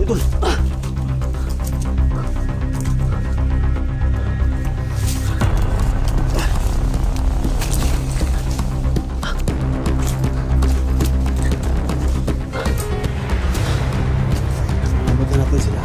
Idol. Nabutan natin sila.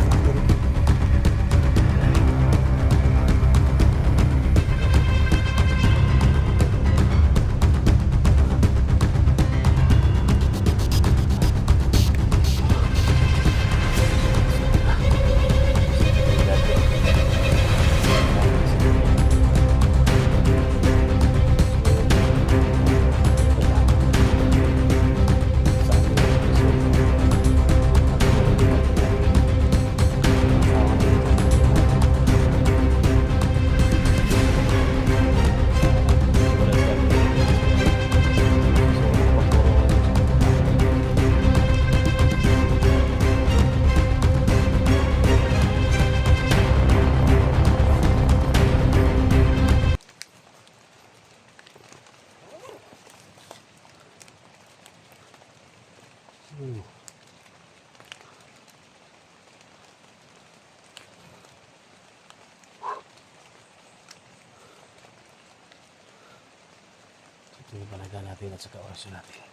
Ito yung panaga natin at saka orasyon natin.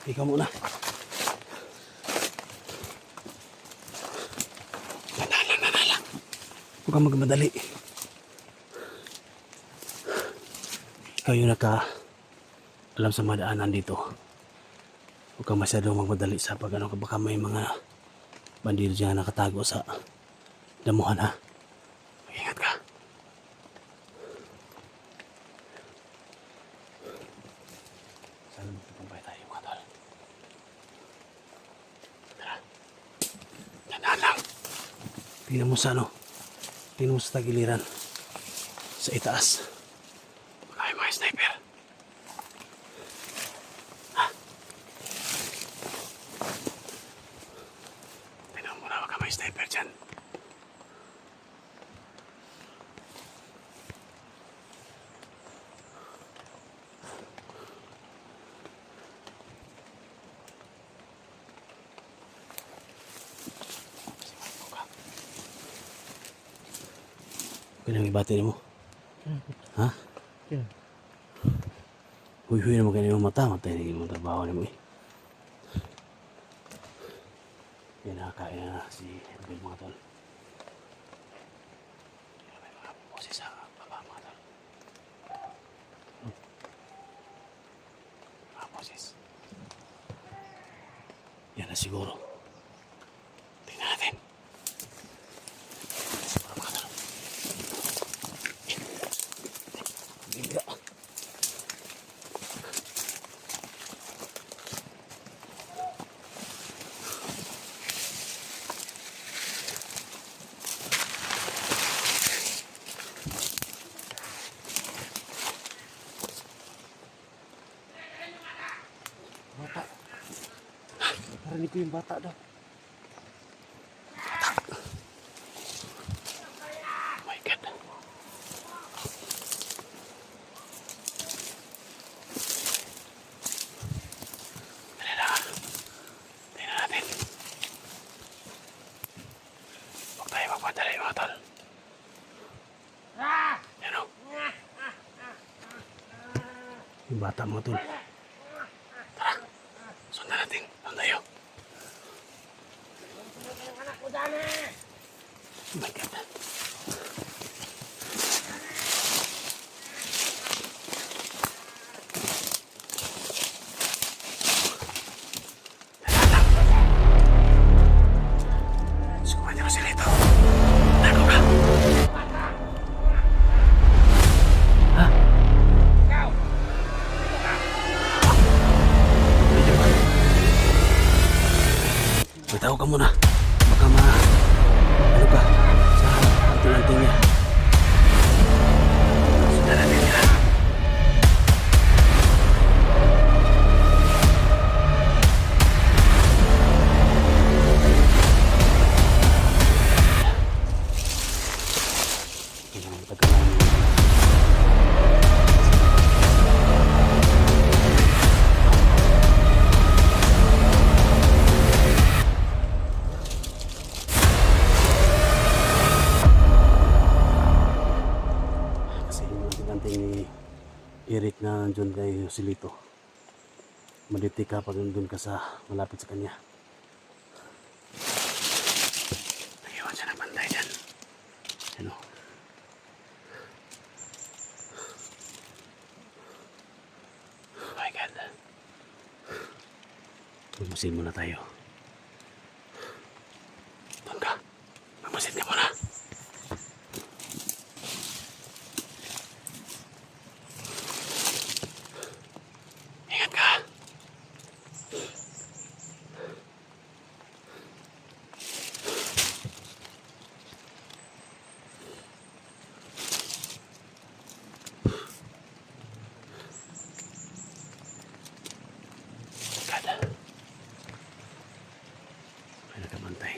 Ikaw muna. Nanalang. Huwag kang magmadali. Ikaw yung alam sa madaanan dito. Huwag kang masyadong magmadali sa pag ano, baka may mga bandido dyan nakatago sa damuhan, ha. Ingat ka. Sana magpapampay tayo, mga tol. Tara. Tandaan lang. Tingnan mo sa ano. Tingnan mo sa tagiliran. Sa itaas. Baka may mga sniper. May sniper dyan. Kailang ibati mo? Ha? Huy-huy naman kayo ng mata. Matay na yung trabaho mo eh. Yan, nakakain na si Bill, mga tol. May mga boses sa baba, mga tol. Mga boses. Yan na siguro. Tingnan natin. Siguro, mga tol. Bigla. Bata. Narinig ko yung bata daw. Bata. Oh my God. Dali na. Tingnan natin. Huwag tayo magpadali, mga tol. Yan o. Yung bata, mga tol. Sundan natin. Saan tayo? Oh my God. Sikumanyo sila ito. Tago ka. Ha? Bitaw ka muna. Baka ano ka sa anting-anting niya. Sundan natin nila. Kailangan pagkakaroon. Eric na nandun kay Joselito. Maliti ka pag nandun ka sa malapit sa kanya. Naiwan siya ng bantay dyan. Ano? Oh my God. Magmasid muna tayo. Doon ka. Magmasid ka muna. Ingat ka. God. May nakabantay.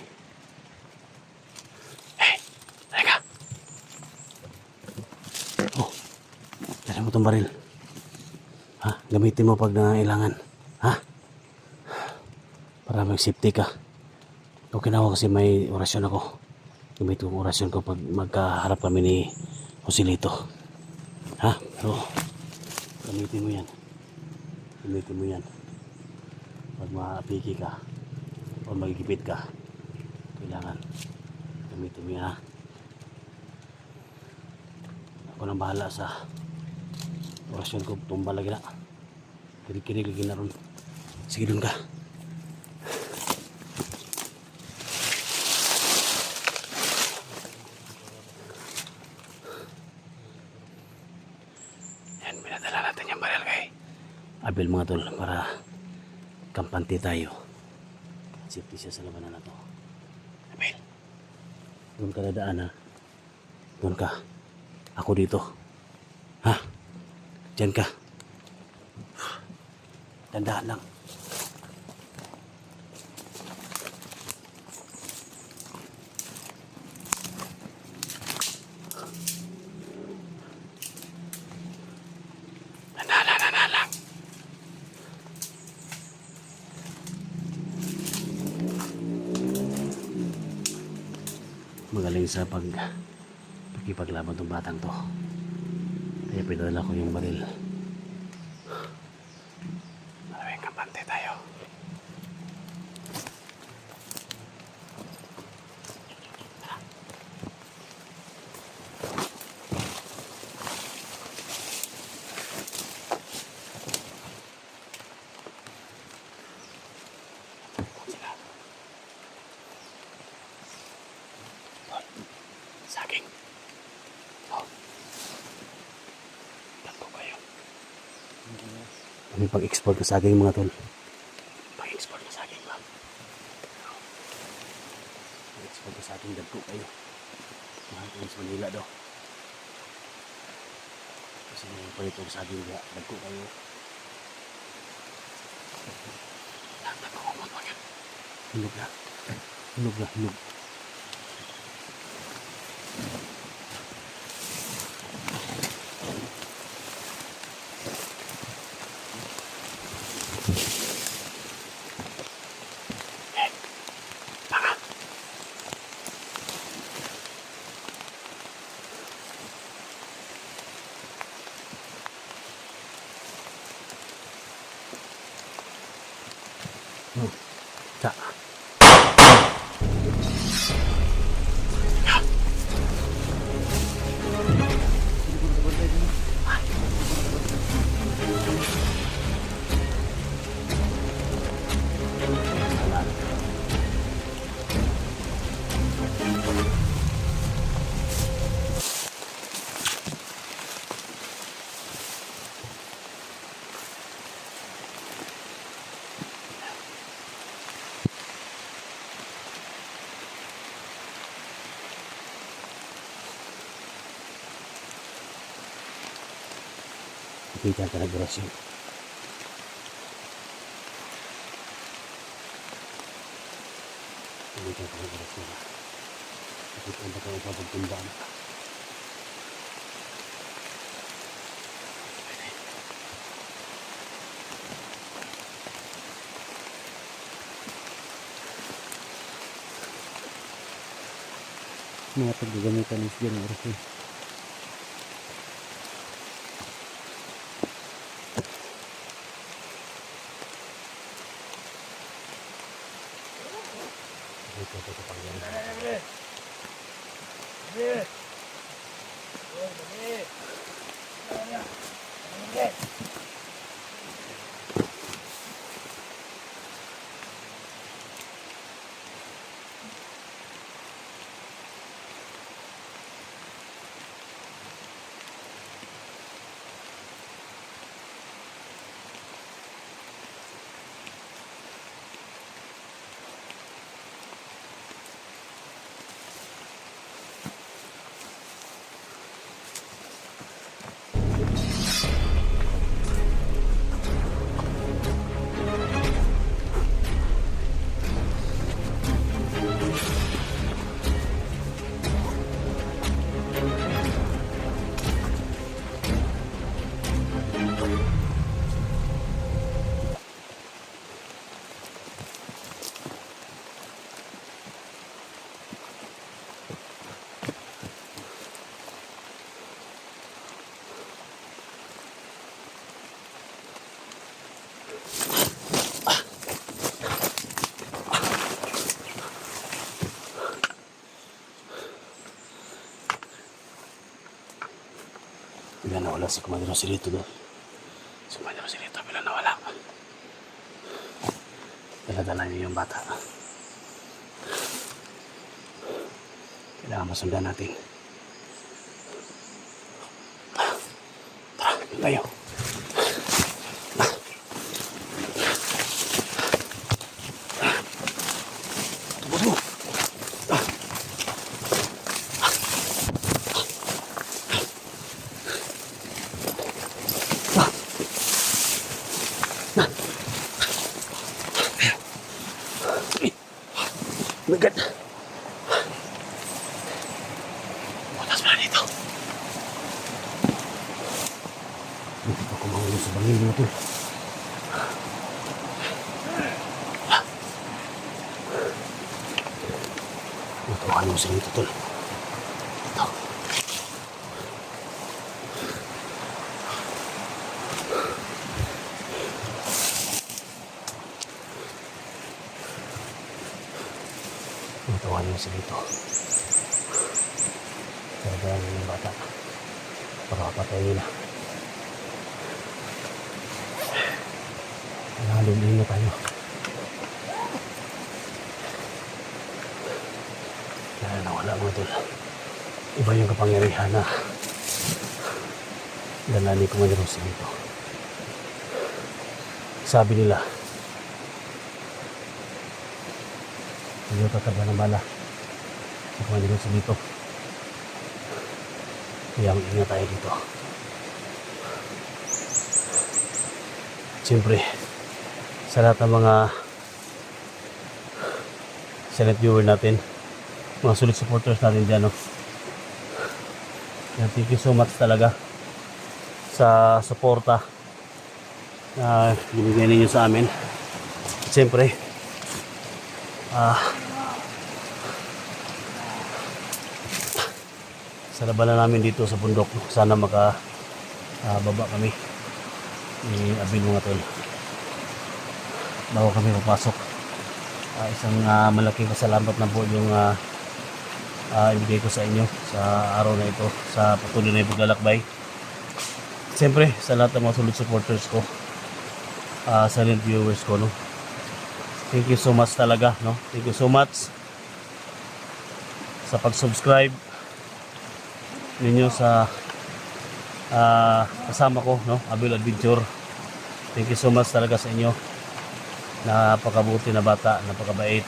Hey! Teka! Oh! Dali mo itong baril. Ha? Gamitin mo pag nangailangan. Ha? Para mag-safety ka. Okay na ako kasi may orasyon ako. Gamitin ko ang orasyon ko pag magkaharap kami ni Joselito. Ha? Pero gamitin mo yan. Gamitin mo yan. Pag maapiki ka o magigipit ka, kailangan gamitin mo yan, ha? Ako nang bahala sa orasyon ko. Tumba lagi na. Kirig-kirig lagi na ron. Sige, dun ka. Yan, pinadala natin yung baril kay Abel, mga tol, para kampante tayo. Safety siya sa labanan na to. Abel, doon ka dadaan, ha? Doon ka. Ako dito. Ha? Diyan ka. Tandaan lang. Tandaan lang. Magaling sa pakipaglaban tong batang to. Kaya pinadala ko yung baril. Maraming kampante tayo. Sila. Saging. Oh. Tatlo kayo. Kami pag-export ng saging, mga tol. Pag-export ng saging ba? Pag-export ng saging, dagko kayo. Mahal ko sa Manila daw. Kasi may palito ng saging, dagko kayo. Dagko ko mga yan. Hinog na. Hinog na, hinog. Dạ. Kita ka nag-orasyon. Kita ka nag-orasyon. Kapit ang baka upapagtundaan ka. Mga paggagamitan is dyan ang orasyon. Bila nawala si Commander Joselito doon. Si Commander Joselito bila nawala. Dala-dala niyo yung bata. Kailangan masundan natin. Tara, tayo. Tubos mo. Bigat. Butas pala dito. Hindi pa kumahulog sa bangin mo ito. Natuhan mo sa nito, tol. Ito. Natuhan mo sa nito. Kaya yung bata. Pakapatay nila. Nahalulin na tayo. Kaya nawala mo ito. Iba yung kapangyarihan na dala ni Commander Joselito. Sabi nila, hindi kakaba ng bala si Commander Joselito. Kaya ingat tayo dito. Siyempre, sa lahat ng mga silent viewer natin, mga sulit supporters natin dyan, no? Thank you so much talaga sa suporta na binigay ninyo sa amin. Siyempre, sa labanan namin dito sa bundok, sana baba kami ni Abil mga tol bago kami papasok. Isang malaking pasalamat na po yung ibigay ko sa inyo sa araw na ito, sa patuloy na paglalakbay. Siyempre sa lahat ng mga solid supporters ko, silent viewers ko, no? Thank you so much talaga, no? Thank you so much sa pag-subscribe ninyo sa kasama ko, no? Abil Adventure. Thank you so much talaga sa inyo. Napakabuti na bata, napakabait.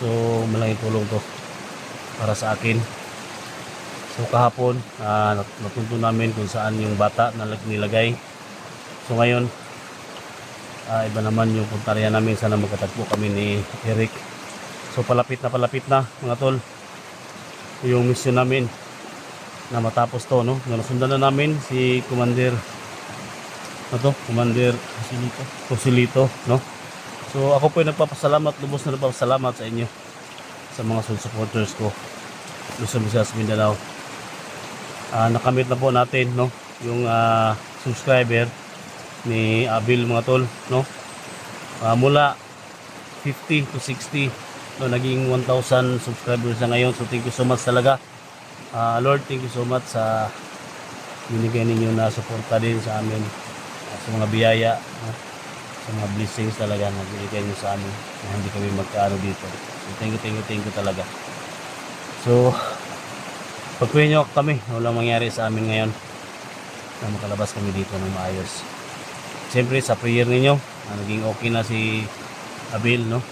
So malaking tulong to para sa akin. So kahapon natuntun namin kung saan yung bata na nilagay. So ngayon iba naman yung puntarya namin, sana magkatagpo kami ni Eric. So palapit na mga tol yung mission namin na matapos to, no? Nasundan na namin si Commander Commander Joselito, no? So ako po ay nagpapasalamat, lubos na nagpapasalamat sa inyo, sa mga supporters ko Luzon, Visayas, Mindanao. Nakamit na po natin, no, yung subscriber ni Abil mga tol, no? Mula 50 to 60, no, naging 1,000 subscribers na ngayon. So thank you so much talaga Lord, thank you so much sa binigay ninyo na suporta din sa amin, sa mga biyaya, sa mga blessings talaga na binigay nyo sa amin na hindi kami magkaano dito. So, thank you talaga. So, pagpuhin nyo kami, walang mangyari sa amin ngayon na makalabas kami dito ng maayos. Siyempre, sa prayer ninyo, naging okay na si Abel, no?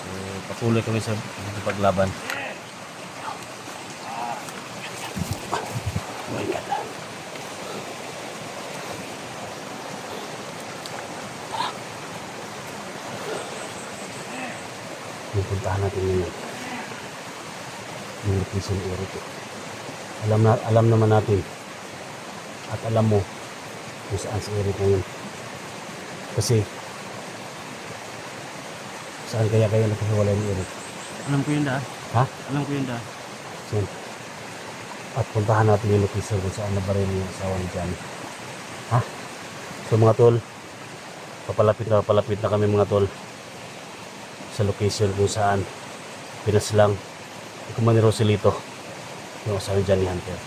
So, patuloy kami sa paglaban. Oh my God. Pupuntahan natin ngayon yung location area. Alam naman natin at alam mo kung saan si Eric ngayon. Kasi saan kaya kayo nagkahiwalay ni Eric? Alam ko yun da. Ha? Alam ko yun da. Saan? At puntahan natin yung location kung saan nabaril yung asawa ni Johnny. Ha? So mga tol, papalapit na kami mga tol sa location kung saan pinaslang Kumani Roselito yung asawa ni Johnny Hunter.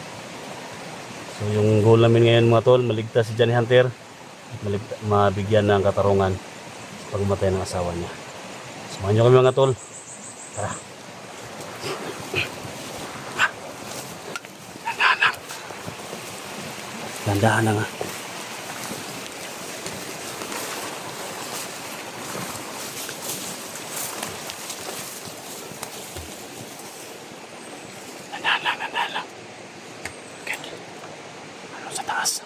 So yung goal namin ngayon mga tol, maligtas si Johnny Hunter at mabigyan ng katarungan sa pagmatay ng asawa niya. Samahan nyo kami mga tol. Tara. Dandahan na nga. Dandahan lang. Okay. Ano sa taas?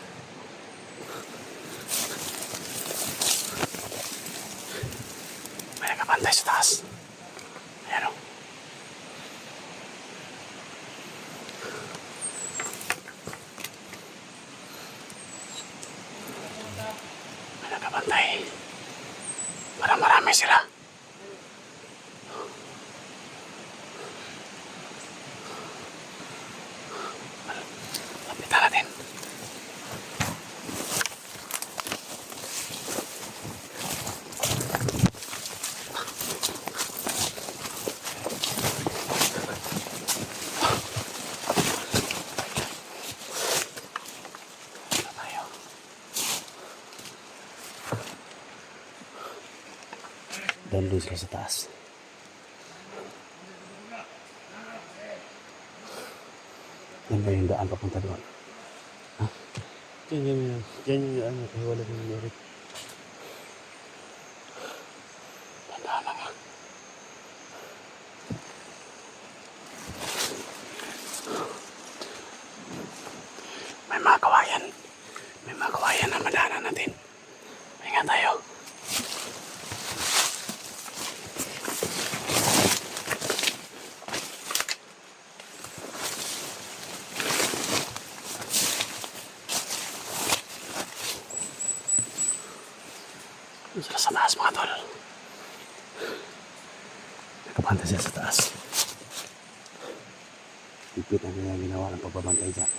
May nakabantay sa taas. Ayan o. May nakabantay. Parang marami sila. Lapitan natin. Doon sila sa taas. Yan ba yung daan papunta doon? Ha? Diyan yung ano, kahiwala ko yung Eric. Tandaan lang ha. May mga kawayan. May mga kawayan na madaanan natin. Ingat tayo. Sila sa taas mga tol. Nakabantay sila sa taas. Ipit na nila ginawa ng pagbabantay dyan.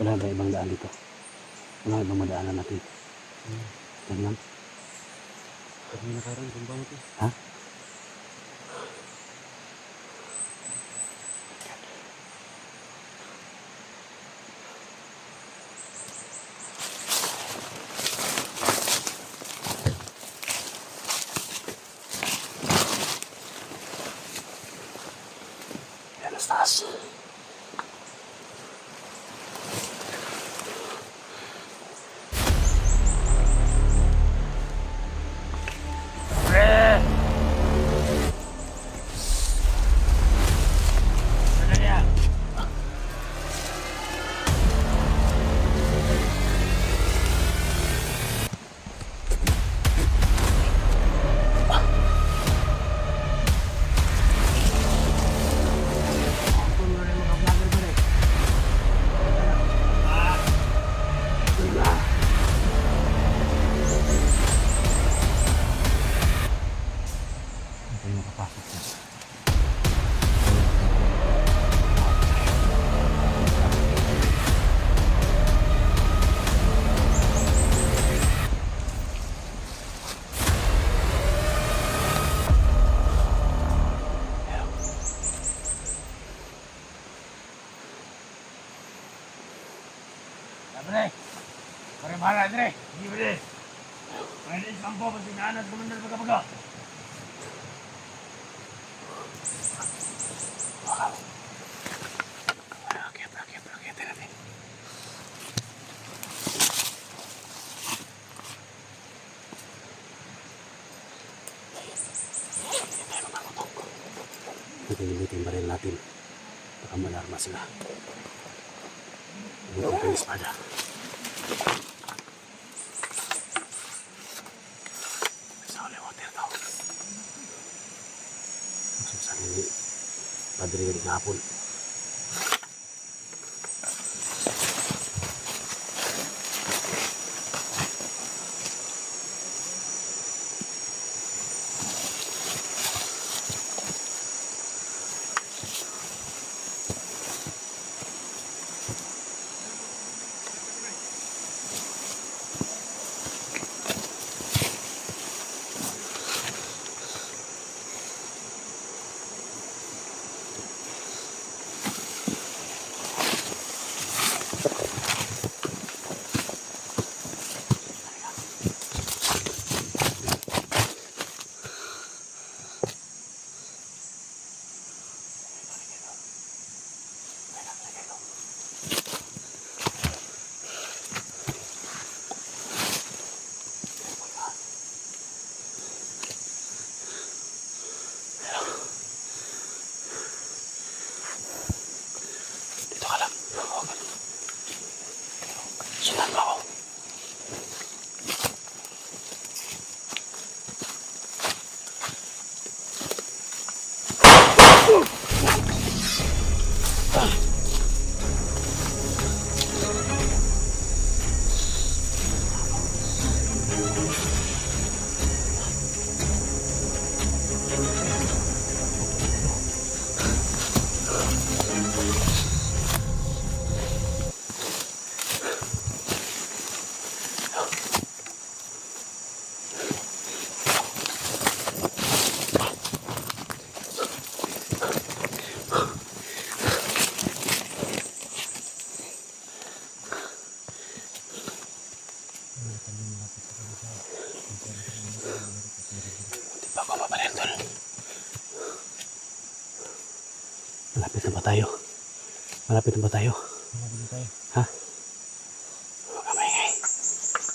Wala ba ibang daan dito? Wala ibang madaanan natin. Yan lang. Pag may nakarang, kung ba mo ito? Ha? Yan ang taas. Pre, pare bahala, Dre. Sige, pre. Pwede isang po, pag sinanat kumandal pagkapaga. Rakyat natin. Hindi tayo makakutok. Nagigimitin baril natin. Baka malarma sila. Bukan ko yung espada. Sa holy water daw. Masusan ini. Padre ka di kahapon. Dito ka lang. Sundan mo ako. Di pa ako mabalil doon. Malapit na ba tayo? Malapit na ba tayo? Ha? Huwag ka maingay.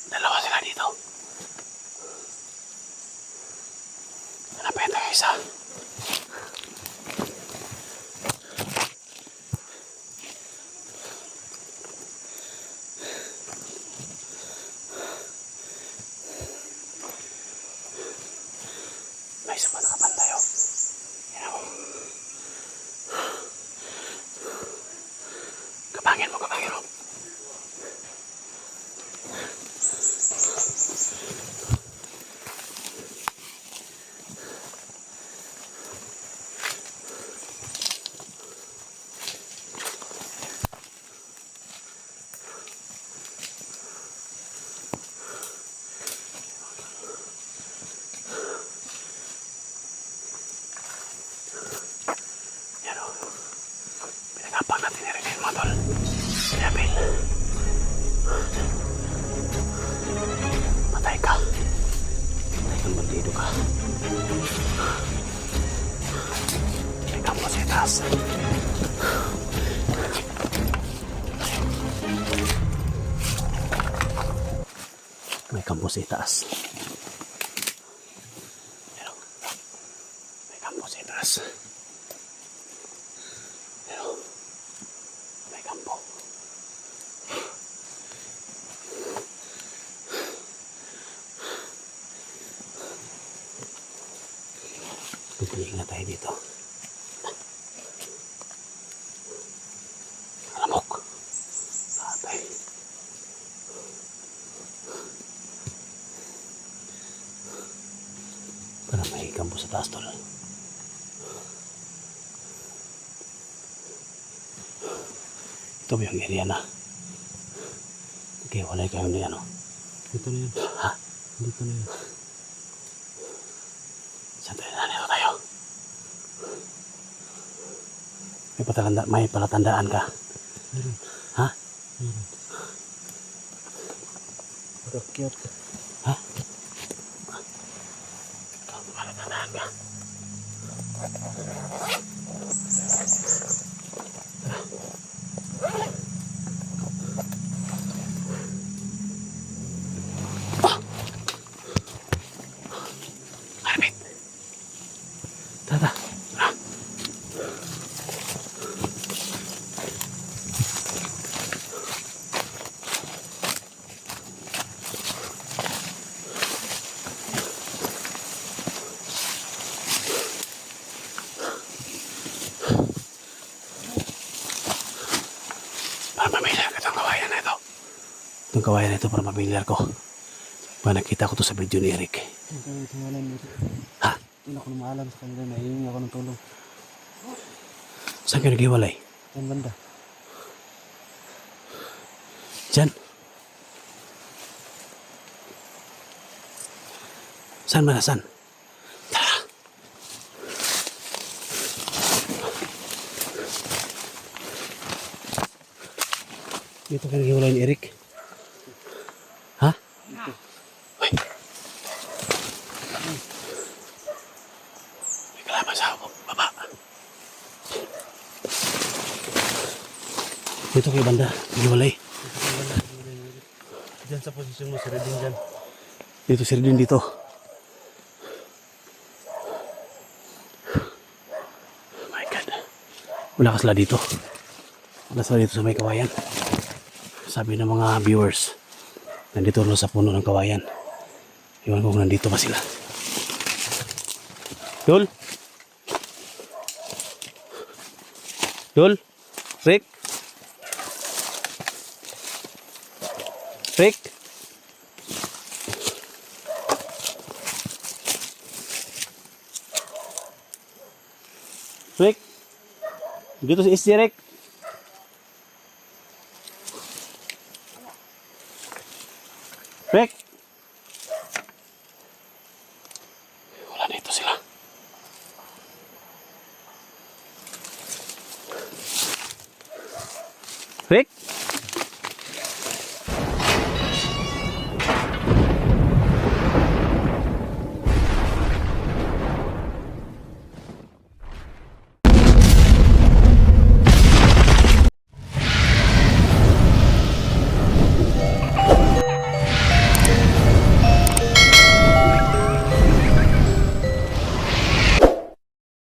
Dalawa sila dito. Hanapin tayo isa. May isa pa nakabantay oh. Yan ako. Kapangin mo oh. Yan o. Pinagapang natin narinig mo tol. Kaya Bill. Matay ka. Matay kang bandido ka. May kampo sa itaas. May kampo sa itaas. Yan o. May kampo sa itaas. Pero, may kampo. Pipiliin na tayo dito. Alamok. Patay. Para may kampo sa taas tol. Ito ba yung area na? Okay, wala kayo na yan, oh. Dito na yun. Ha? Dito na yun. Saan tayo na nito tayo? May palatandaan ka. Meron. Ha? Meron. Kakyat. Ha? Tandaan ka. Harvit. Tata. Para pamilyar ko itong kawayan na ito. Itong kawayan na ito para pamilyar ko. Para nakita ko to sa video ni Eric. Hindi kami tinggalan nito. Ha? Hindi ako na maalam sa kanila. Nahihingi ako ng tulong. Saan kayo nag-iwalay? Yan banda. Diyan. Saan ba na saan? Tara. Dito kayo nag-iwalay ni Eric. Ha? Uy. May kalaban sa baba. Dito kayo banda. Nag-iwalay. Diyan sa posisyon mo, si Redin dyan. Dito si Redin dito. Oh my God. Wala ka sila dito. Wala sila dito sa may kawayan. Sabi ng mga viewers, nandito rin sa puno ng kawayan. Iwan ko kung nandito pa sila. Dol? Dol? Rick? Rick? Rick? Dito si SJ Rick? Rick? Wala dito sila. Rick?